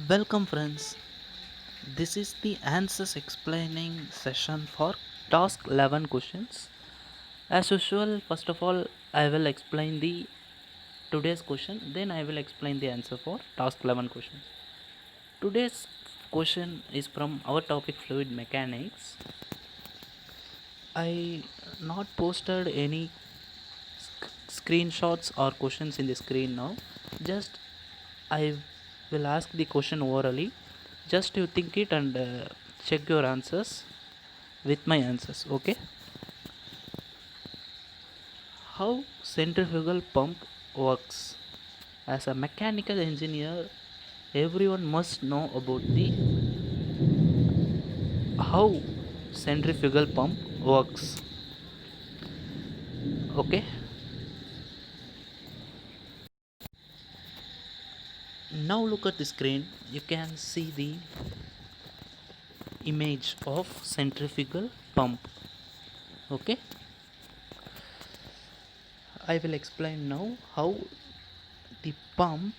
Welcome, friends. This is the answers explaining session for task 11 questions. As usual, first of all, I will explain the today's question, then I will explain the answer for task 11 questions. Today's question is from our topic fluid mechanics. I not posted any screenshots or questions in the screen now. Just I will ask the question orally. Just you think it and check your answers with my answers. Okay. How centrifugal pump works? As a mechanical engineer, everyone must know about the how centrifugal pump works. Okay. Now look at the screen. You can see the image of centrifugal pump. Okay. I will explain now how the pump,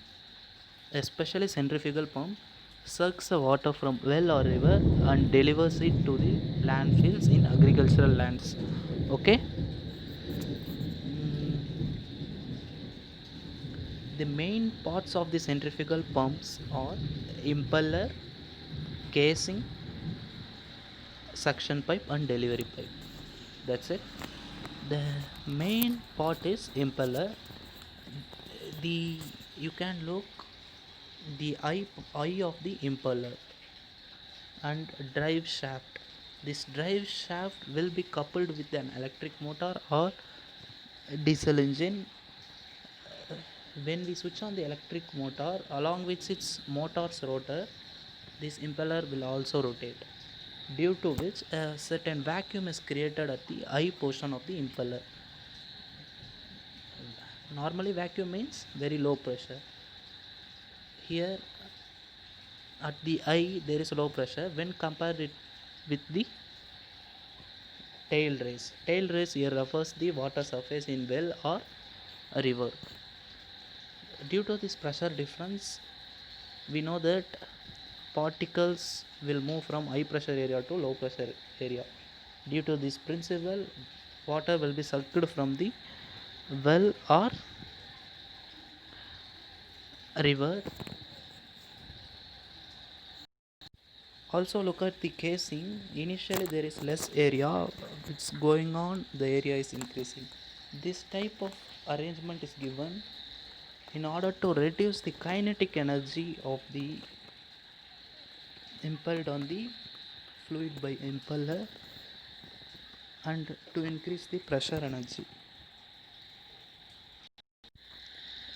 especially centrifugal pump, sucks the water from well or river and delivers it to the landfills in agricultural lands. Okay. The main parts of the centrifugal pumps are impeller, casing, suction pipe, and delivery pipe. That's it. The main part is impeller. The you can look the eye of the impeller and drive shaft. This drive shaft will be coupled with an electric motor or diesel engine. When we switch on the electric motor along with its motor's rotor, this impeller will also rotate, due to which a certain vacuum is created at the eye portion of the impeller. Normally vacuum means very low pressure. Here at the eye there is low pressure when compared it with the tail race. Tail race here refers the water surface in well or a river. Due to this pressure difference, we know that particles will move from high pressure area to low pressure area. Due to this principle, water will be sucked from the well or river. Also look at the casing. Initially there is less area, it's going on, the area is increasing. This type of arrangement is given in order to reduce the kinetic energy of the impelled on the fluid by impeller and to increase the pressure energy.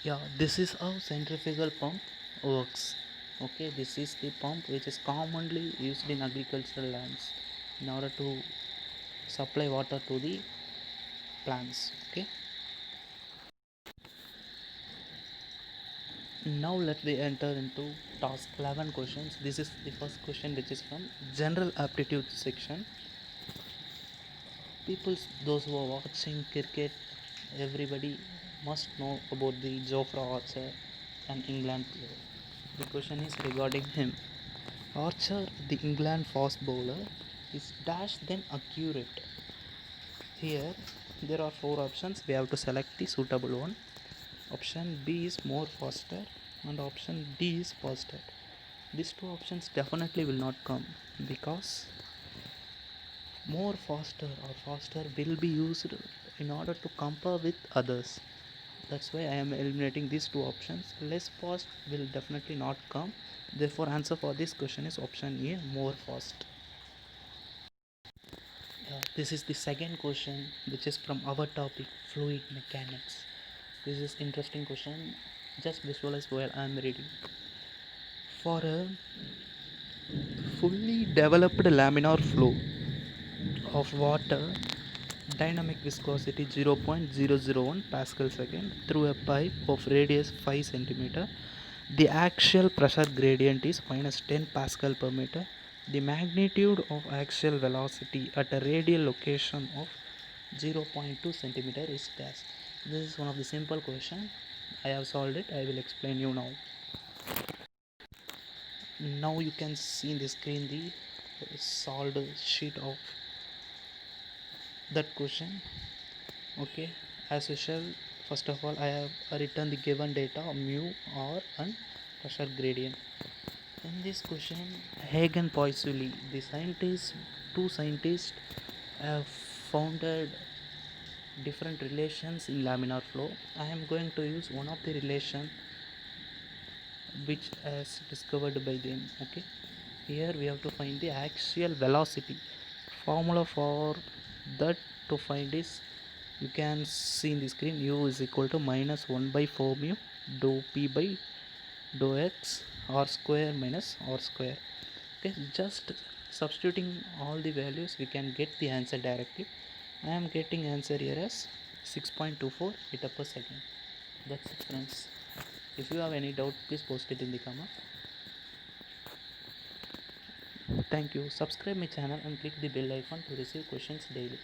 Yeah, this is how centrifugal pump works. Okay, this is the pump which is commonly used in agricultural lands in order to supply water to the plants. Okay, now let me enter into task 11 questions. This is the first question, which is from general aptitude section. People, those who are watching cricket, everybody must know about the Jofra Archer, an England player. The question is regarding him. Archer, the England fast bowler, is dash then accurate. Here there are four options. We have to select the suitable one. Option B is more faster and option D is faster. These two options definitely will not come because more faster or faster will be used in order to compare with others. That's why I am eliminating these two options. Less fast will definitely not come. Therefore answer for this question is option A, more fast. This is the second question, which is from our topic fluid mechanics. This is interesting question. Just visualize while I am reading. For a fully developed laminar flow of water, dynamic viscosity 0.001 pascal second through a pipe of radius 5 centimeter. The axial pressure gradient is minus 10 pascal per meter. The magnitude of axial velocity at a radial location of 0.2 centimeter is dash. This is one of the simple question. I have solved it. I will explain you now. now you can see in the screen the solved sheet of that question. Okay, as usual, first of all I have written the given data mu, r and pressure gradient. In this question, Hagen Poiseuille, the scientists, two scientists have founded different relations in laminar flow. I am going to use one of the relation which is discovered by them. Okay, here we have to find the axial velocity. Formula for that to find is, you can see in the screen, u is equal to minus 1 by 4 mu dou p by dou x r square minus r square. Okay, just substituting all the values we can get the answer directly. I am getting answer here as 6.24 meter per second. That's it, friends. If you have any doubt, please post it in the comment. Thank you. Subscribe my channel and click the bell icon to receive questions daily.